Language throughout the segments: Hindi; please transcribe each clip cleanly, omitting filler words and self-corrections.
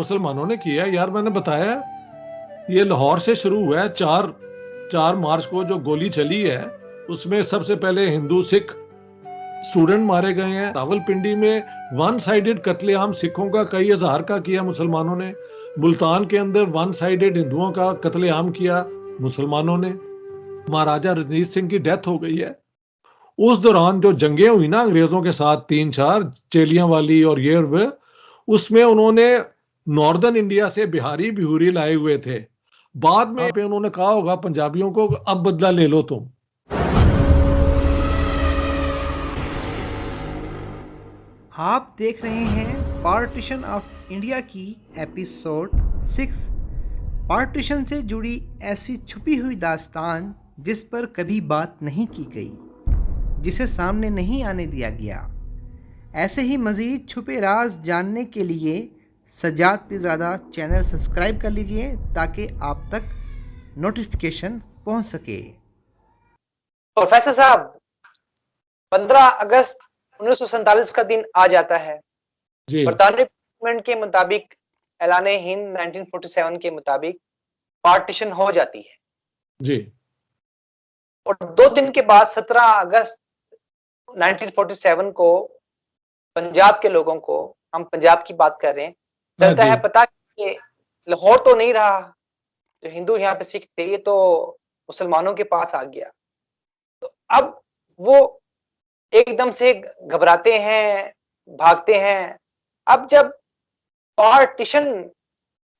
मुसलमानों ने किया यार, मैंने बताया ये लाहौर से शुरू हुआ है। 4 मार्च को जो गोली चली है उसमें सबसे पहले हिंदू सिख स्टूडेंट मारे गए हैं। रावलपिंडी में वन साइडेड कत्लेआम सिखों का कई हजार का किया मुसलमानों ने। मुल्तान के अंदर वन साइडेड हिंदुओं का कत्लेआम किया मुसलमानों ने। महाराजा रंजीत सिंह की डेथ हो गई है। उस दौरान जो जंगें हुई ना अंग्रेजों के साथ 3-4 चेलियां वाली और ये और वो, उसमें उन्होंने नॉर्दर्न इंडिया से बिहारी बिहूरी लाए हुए थे। बाद में पे उन्होंने कहा होगा पंजाबियों को अब बदला ले लो तुम। आप देख रहे हैं पार्टीशन ऑफ इंडिया की एपिसोड 6। पार्टीशन से जुड़ी ऐसी छुपी हुई दास्तान जिस पर कभी बात नहीं की गई, जिसे सामने नहीं आने दिया गया। ऐसे ही मज़ीद छुपे राज जानने के लिए सजाद पिज़ादा चैनल सब्सक्राइब कर लीजिए ताकि आप तक नोटिफिकेशन पहुंच सके। प्रोफेसर साहब, 15 अगस्त 1947 का दिन आ जाता है। बरतानवी पार्लियामेंट के मुताबिक, ऐलान हिंद 1947 के मुताबिक पार्टीशन हो जाती है जी। और 2 दिन के बाद 17 अगस्त 1947 को पंजाब के लोगों को, हम पंजाब की बात कर रहे हैं, चलता है पता कि लाहौर तो नहीं रहा, जो हिंदू यहाँ पे सिख थे ये तो मुसलमानों के पास आ गया। तो अब वो एकदम से घबराते हैं, भागते हैं। अब जब पार्टीशन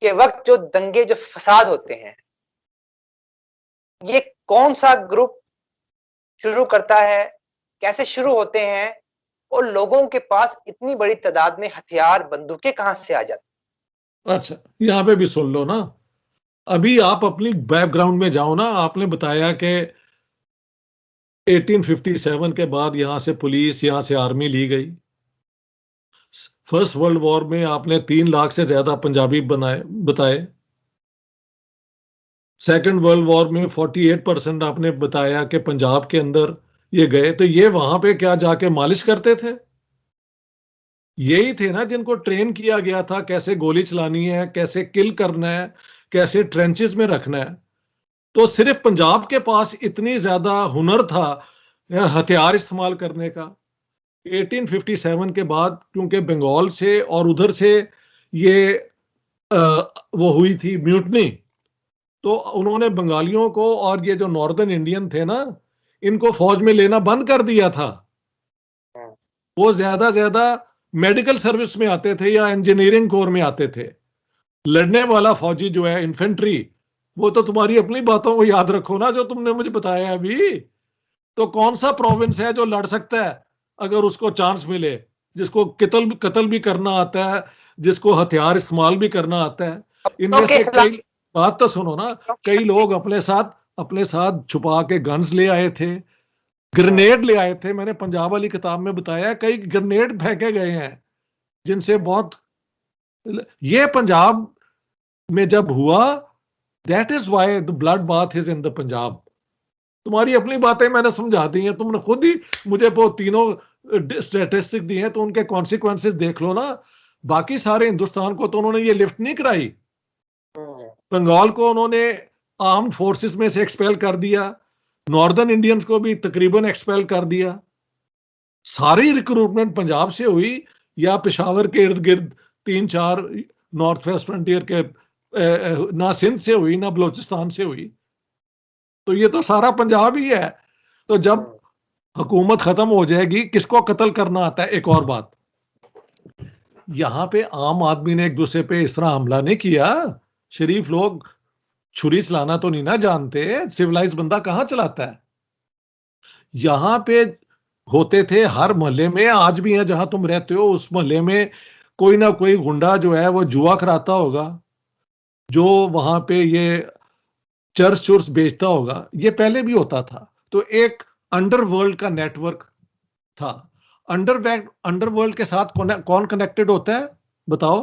के वक्त जो दंगे, जो फसाद होते हैं, ये कौन सा ग्रुप शुरू करता है, कैसे शुरू होते हैं और लोगों के पास इतनी बड़ी तादाद में हथियार, बंदूकें कहां से आ जाती? अच्छा, यहाँ पे भी सुन लो ना। अभी आप अपनी बैकग्राउंड में जाओ ना। आपने बताया कि 1857 के बाद यहां से पुलिस, यहां से आर्मी ली गई। फर्स्ट वर्ल्ड वॉर में आपने 3 लाख से ज्यादा पंजाबी बताए। सेकंड वर्ल्ड वॉर में 48% आपने बताया कि पंजाब के अंदर ये गए। तो ये वहां पे क्या जाके मालिश करते थे? यही थे ना जिनको ट्रेन किया गया था कैसे गोली चलानी है, कैसे किल करना है, कैसे ट्रेंचेस में रखना है। तो सिर्फ पंजाब के पास इतनी ज्यादा हुनर था हथियार इस्तेमाल करने का। 1857 के बाद क्योंकि बंगाल से और उधर से ये वो हुई थी म्यूटनी, तो उन्होंने बंगालियों को और ये जो नॉर्दर्न इंडियन थे ना, इनको फौज में लेना बंद कर दिया था। वो ज्यादा मेडिकल सर्विस में आते थे या इंजीनियरिंग कोर में आते थे। लड़ने वाला फौजी जो है, इन्फेंट्री, वो तो तुम्हारी अपनी बातों को याद रखो ना जो तुमने मुझे बताया अभी। तो कौन सा प्रोविंस है जो लड़ सकता है अगर उसको चांस मिले, जिसको कत्ल भी करना आता है, जिसको हथियार इस्तेमाल भी करना आता है। इनमें से कई, बात तो सुनो ना, कई लोग अपने साथ छुपा के गन्स ले आए थे, ग्रेनेड ले आए थे। मैंने पंजाब वाली किताब में बताया कई ग्रेनेड फेंके गए हैं जिनसे बहुत, ये पंजाब में जब हुआ, that is why the blood bath is in the Punjab. तुम्हारी अपनी बातें मैंने समझा दी हैं, तुमने खुद ही मुझे वो तीनों स्टैटिस्टिक दी हैं, तो उनके कॉन्सिक्वेंसेस देख लो ना। बाकी सारे हिंदुस्तान को तो उन्होंने ये लिफ्ट नहीं कराई। बंगाल को उन्होंने आर्म फोर्सेस में से एक्सपेल कर दिया, नॉर्दर्न इंडियंस को भी तकरीबन एक्सपेल कर दिया। सारी रिक्रूटमेंट पंजाब से हुई या पेशावर के इर्द गिर्द 3-4 नॉर्थ वेस्ट फ्रंटियर के, ना सिंध से हुई ना बलोचिस्तान से हुई। तो ये तो सारा पंजाब ही है। तो जब हुकूमत खत्म हो जाएगी, किसको कत्ल करना आता है? एक और बात, यहां पे आम आदमी ने एक दूसरे पे इस तरह हमला नहीं किया। शरीफ लोग छुरी चलाना तो नहीं ना जानते, सिविलाइज बंदा कहां चलाता है। यहां पे होते थे हर मोहल्ले में, आज भी है जहां तुम रहते हो उस मोहल्ले में कोई ना कोई गुंडा जो है वो जुआ कराता होगा, जो वहां पे ये चर्च चुर्च बेचता होगा। ये पहले भी होता था। तो एक अंडरवर्ल्ड का नेटवर्क था। अंडरवर्ल्ड के साथ कौन कनेक्टेड होता है बताओ?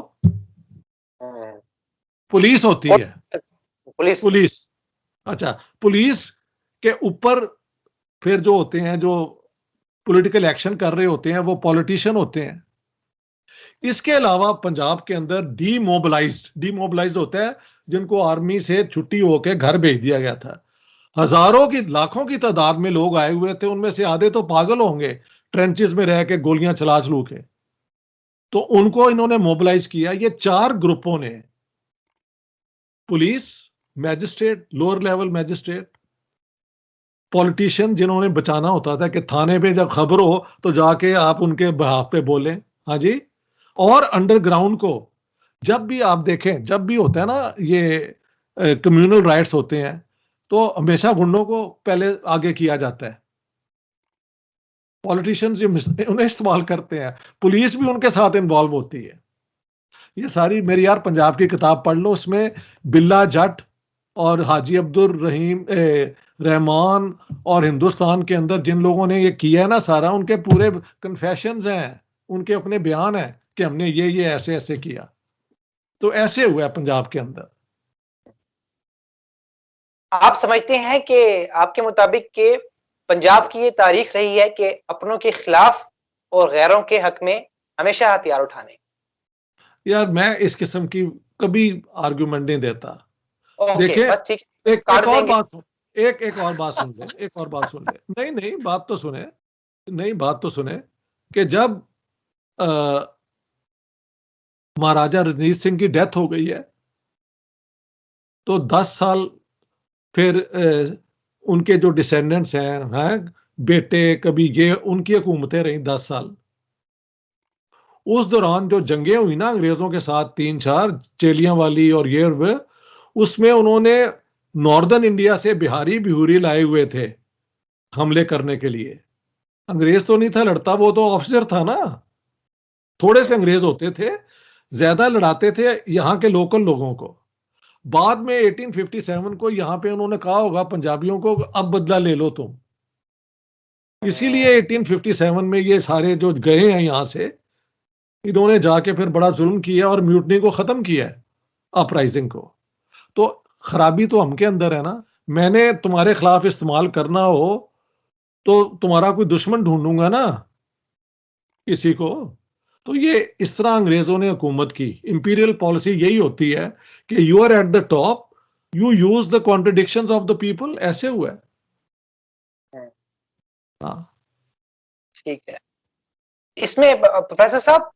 पुलिस होती है। पुलिस। अच्छा, पुलिस के ऊपर फिर जो होते हैं, जो पॉलिटिकल एक्शन कर रहे होते हैं, वो पॉलिटिशियन होते हैं। इसके अलावा पंजाब के अंदर डीमोबिलाइज्ड होता है जिनको आर्मी से छुट्टी होकर घर भेज दिया गया था। हजारों की लाखों की तादाद में लोग आए हुए थे, उनमें से आधे तो पागल होंगे ट्रेंचेस में रह के गोलियां चला चलू के। तो उनको इन्होंने मोबिलाइज किया। ये 4 ग्रुपों ने, police, magistrate, lower level magistrate, politician जिन्होंने बचाना होता था कि थाने पे जब खबर हो तो जाके आप उनके बिहाफ पे बोलें, हाँ जी, और अंडरग्राउंड को जब भी आप देखें, जब भी होता है ना ये कम्युनल राइट्स होते हैं तो हमेशा गुंडों को पहले आगे किया जाता है। पॉलिटिशियंस उन्हें इस्तेमाल करते हैं, पुलिस भी उनके साथ इन्वॉल्व होती है। ये सारी मेरी यार पंजाब की किताब पढ़ लो, उसमें बिल्ला जट और हाजी अब्दुल रहीम रहमान और हिंदुस्तान के अंदर जिन लोगों ने ये किया है ना सारा, उनके पूरे कन्फेशंस हैं, उनके अपने बयान हैं कि हमने ये ऐसे ऐसे किया। तो ऐसे हुआ है पंजाब के अंदर। आप समझते हैं कि आपके मुताबिक के पंजाब की ये तारीख रही है कि अपनों के खिलाफ और गैरों के हक में हमेशा हथियार उठाने? यार मैं इस किस्म की कभी आर्गुमेंट नहीं देता। देखिए बस ठीक, एक और बात सुन, एक और बात सुन ले, एक और बात सुन ले। नहीं बात तो सुने, नहीं बात तो सुने कि जब महाराजा रणजीत सिंह की डेथ हो गई है तो 10 साल फिर उनके जो डिसेंडेंट्स हैं बेटे, कभी ये उनकी हुकूमतें रही 10 साल। उस दौरान जो जंगें हुई ना अंग्रेजों के साथ 3-4 चेलियां वाली और ये, उसमें उन्होंने नॉर्दर्न इंडिया से बिहारी बिहूरी लाए हुए थे हमले करने के लिए। अंग्रेज तो नहीं था लड़ता, वो तो ऑफिसर था ना। थोड़े से अंग्रेज होते थे, ज्यादा लड़ाते थे यहाँ के लोकल लोगों को। बाद में 1857 को यहाँ पे उन्होंने कहा होगा पंजाबियों को, अब बदला ले लो तुम। इसीलिए 1857 में ये सारे जो गए हैं यहाँ से, इन्होंने जाके फिर बड़ा जुल्म किया और म्यूटनी को खत्म किया है, अपराइजिंग को। तो खराबी तो हमके अंदर है ना। मैंने तुम्हारे खिलाफ इस्तेमाल करना हो तो तुम्हारा कोई दुश्मन ढूंढूंगा ना किसी को। तो ये इस तरह अंग्रेजों ने हुकूमत की। इंपीरियल पॉलिसी यही होती है कि you are at the top, you use the contradictions of the people. ऐसे हुआ है। हाँ ठीक है। इसमें प्रोफेसर साहब,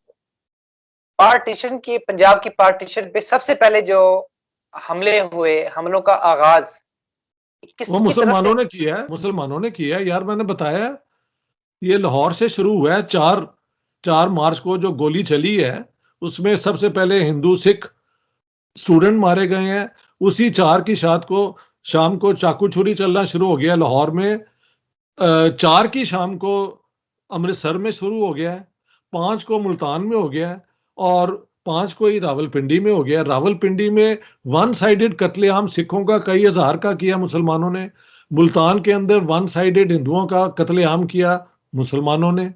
पार्टीशन की, पंजाब की पार्टीशन पे सबसे पहले जो हमले हुए, हमलों का आगाज वो मुसलमानों ने किया है, मुसलमानों ने किया है यार। मैंने बताया ये लाहौर से शुरू हुआ है। 4 मार्च को जो गोली चली है उसमें सबसे पहले हिंदू सिख स्टूडेंट मारे गए हैं। उसी 4 की शाम को चाकू छुरी चलना शुरू हो गया लाहौर में। 4 की शाम को अमृतसर में शुरू हो गया है, 5 को मुल्तान में हो गया है और 5 को ही रावलपिंडी में हो गया। रावलपिंडी में 1 साइडेड कत्लेआम सिखों का कई हजार का किया मुसलमानों ने। मुल्तान के अंदर 1 साइडेड हिंदुओं का कत्लेआम किया मुसलमानों ने।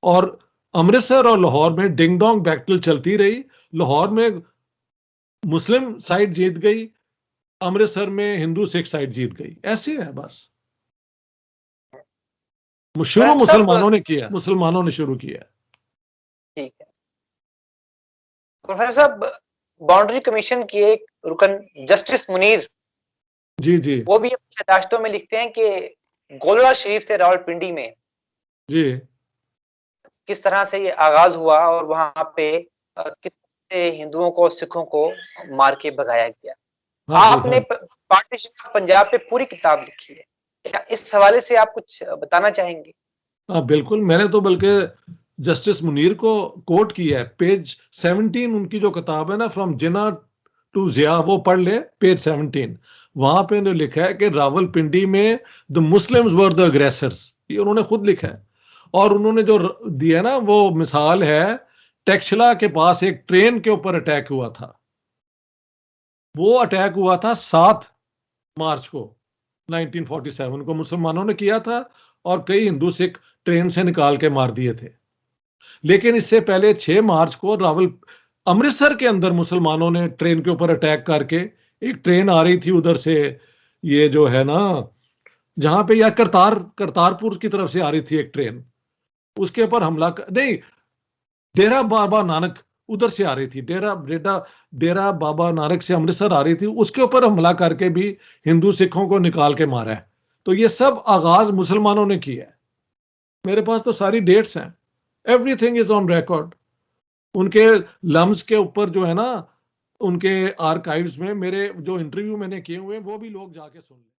और अमृतसर और लाहौर में डिंग डोंग बैटल चलती रही। लाहौर में मुस्लिम साइड जीत गई, अमृतसर में हिंदू सिख साइड जीत गई। ऐसे है बस। शुरू मुसलमानों ने किया, मुसलमानों ने शुरू किया। ठीक है प्रोफेसर साहब, बाउंड्री कमीशन की एक रुकन जस्टिस मुनीर जी वो भी अपनी यादाश्तों में लिखते हैं कि गोलड़ा शरीफ से रावलपिंडी में जी किस तरह से ये आगाज हुआ और वहां पे किस तरह से हिंदुओं को, सिखों को मार के भगाया गया। हाँ, आपने पार्टीशन ऑफ पंजाब पे पूरी किताब लिखी है, क्या इस हवाले से आप कुछ बताना चाहेंगे? हाँ बिल्कुल। मैंने तो बल्कि जस्टिस मुनीर को कोट किया है। पेज 17 उनकी जो किताब है ना, फ्रॉम जिना टू जिया, वो पढ़ ले, पेज 17। वहां पे उन्होंने लिखा है कि रावलपिंडी में द मुस्लिम्स वर द अग्रेसर्स। ये उन्होंने खुद लिखा है। और उन्होंने जो दिया ना वो मिसाल है, टेक्शला के पास एक ट्रेन के ऊपर अटैक हुआ था। वो अटैक हुआ था 7 मार्च को 1947 को, मुसलमानों ने किया था और कई हिंदू सिख ट्रेन से निकाल के मार दिए थे। लेकिन इससे पहले 6 मार्च को अमृतसर के अंदर मुसलमानों ने ट्रेन के ऊपर अटैक करके, एक ट्रेन आ रही थी उधर से, ये जो है ना जहां पे या करतारपुर की तरफ से आ रही थी एक ट्रेन, उसके ऊपर हमला नहीं, डेरा बाबा नानक उधर से आ रही थी, डेरा बाबा नानक से अमृतसर आ रही थी, उसके ऊपर हमला करके भी हिंदू सिखों को निकाल के मारा है। तो ये सब आगाज मुसलमानों ने किया है। मेरे पास तो सारी डेट्स हैं, एवरीथिंग इज ऑन रिकॉर्ड। उनके लम्स के ऊपर जो है ना, उनके आर्काइव्स में मेरे जो इंटरव्यू मैंने किए हुए हैं वो भी लोग जाके सुन लें।